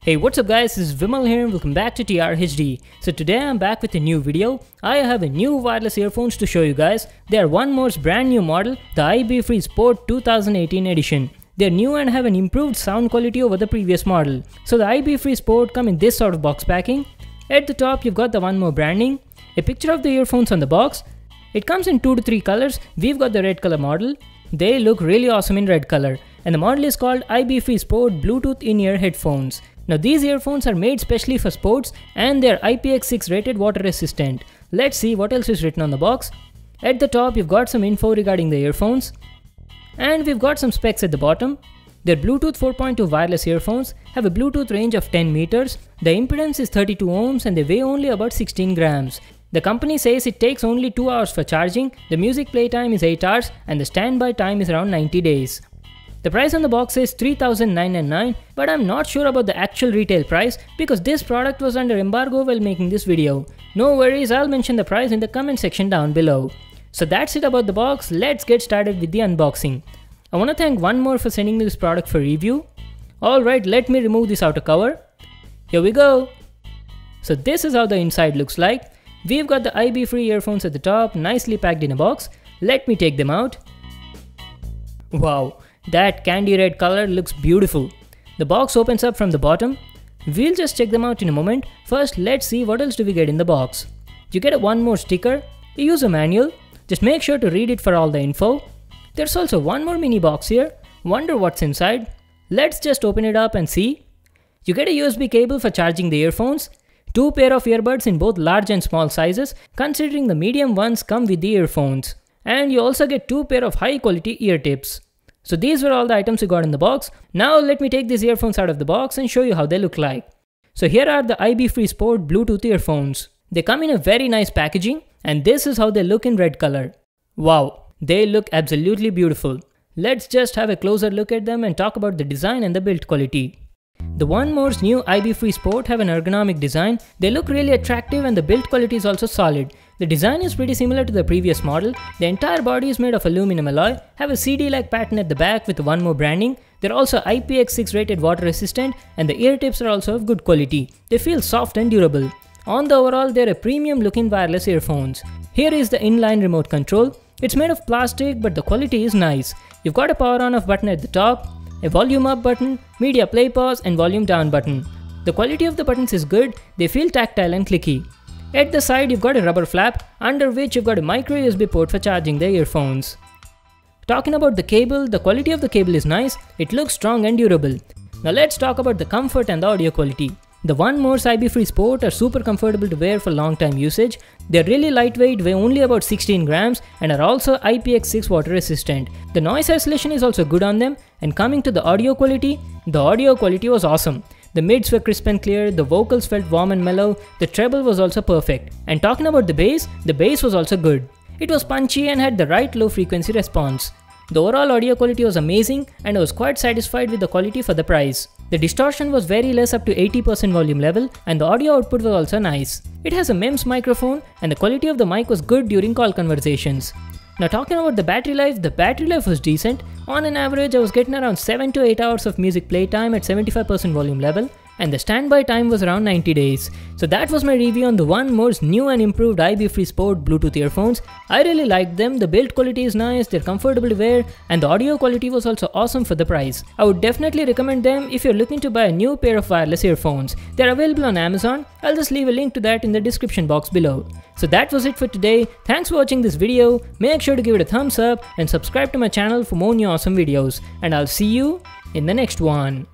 Hey, what's up guys, this is Vimal here and welcome back to TRHD. So today I'm back with a new video. I have a new wireless earphones to show you guys. They are 1More's brand new model, the iBFree Sport 2018 edition. They're new and have an improved sound quality over the previous model. So the iBFree Sport come in this sort of box packing. At the top you've got the 1More branding, a picture of the earphones on the box. It comes in 2 to 3 colors. We've got the red color model. They look really awesome in red color. And the model is called iBFree Sport Bluetooth in-ear headphones. Now these earphones are made specially for sports and they're IPX6 rated water resistant. Let's see what else is written on the box. At the top you've got some info regarding the earphones. And we've got some specs at the bottom. They're Bluetooth 4.2 wireless earphones, have a Bluetooth range of 10 meters. The impedance is 32 ohms and they weigh only about 16 grams. The company says it takes only 2 hours for charging, the music playtime is 8 hours and the standby time is around 90 days. The price on the box is $3,999, but I'm not sure about the actual retail price because this product was under embargo while making this video. No worries, I'll mention the price in the comment section down below. So that's it about the box, let's get started with the unboxing. I want to thank 1More for sending me this product for review. Alright, let me remove this outer cover. Here we go. So this is how the inside looks like. We've got the iBFree earphones at the top, nicely packed in a box. Let me take them out. Wow. That candy red color looks beautiful. The box opens up from the bottom. We'll just check them out in a moment. First, let's see what else do we get in the box. You get a 1More sticker, a user manual. Just make sure to read it for all the info. There's also 1More mini box here. Wonder what's inside. Let's just open it up and see. You get a USB cable for charging the earphones. 2 pair of earbuds in both large and small sizes, considering the medium ones come with the earphones. And you also get 2 pair of high quality ear tips. So these were all the items we got in the box. Now let me take these earphones out of the box and show you how they look like. So here are the iBFree Sport Bluetooth earphones. They come in a very nice packaging and this is how they look in red color. Wow, they look absolutely beautiful. Let's just have a closer look at them and talk about the design and the build quality. The 1More's new iBFree Sport have an ergonomic design. They look really attractive and the build quality is also solid. The design is pretty similar to the previous model. The entire body is made of aluminum alloy, have a CD-like pattern at the back with 1More branding. They're also IPX6 rated water resistant and the ear tips are also of good quality. They feel soft and durable. On the overall, they're a premium looking wireless earphones. Here is the inline remote control. It's made of plastic but the quality is nice. You've got a power on off button at the top, a volume up button, media play pause and volume down button. The quality of the buttons is good, they feel tactile and clicky. At the side you've got a rubber flap, under which you've got a micro USB port for charging the earphones. Talking about the cable, the quality of the cable is nice, it looks strong and durable. Now let's talk about the comfort and the audio quality. The 1More's iBFree Sport are super comfortable to wear for long time usage. They're really lightweight, weigh only about 16 grams and are also IPX6 water resistant. The noise isolation is also good on them, and coming to the audio quality was awesome. The mids were crisp and clear, the vocals felt warm and mellow, the treble was also perfect. And talking about the bass was also good. It was punchy and had the right low frequency response. The overall audio quality was amazing and I was quite satisfied with the quality for the price. The distortion was very less, up to 80% volume level, and the audio output was also nice. It has a MEMS microphone and the quality of the mic was good during call conversations. Now talking about the battery life was decent. On an average I was getting around 7 to 8 hours of music playtime at 75% volume level and the standby time was around 90 days. So that was my review on the 1More's new and improved iBFree Sport Bluetooth earphones. I really liked them, the build quality is nice, they're comfortable to wear and the audio quality was also awesome for the price. I would definitely recommend them if you're looking to buy a new pair of wireless earphones. They're available on Amazon, I'll just leave a link to that in the description box below. So that was it for today, thanks for watching this video, make sure to give it a thumbs up and subscribe to my channel for more new awesome videos and I'll see you in the next one.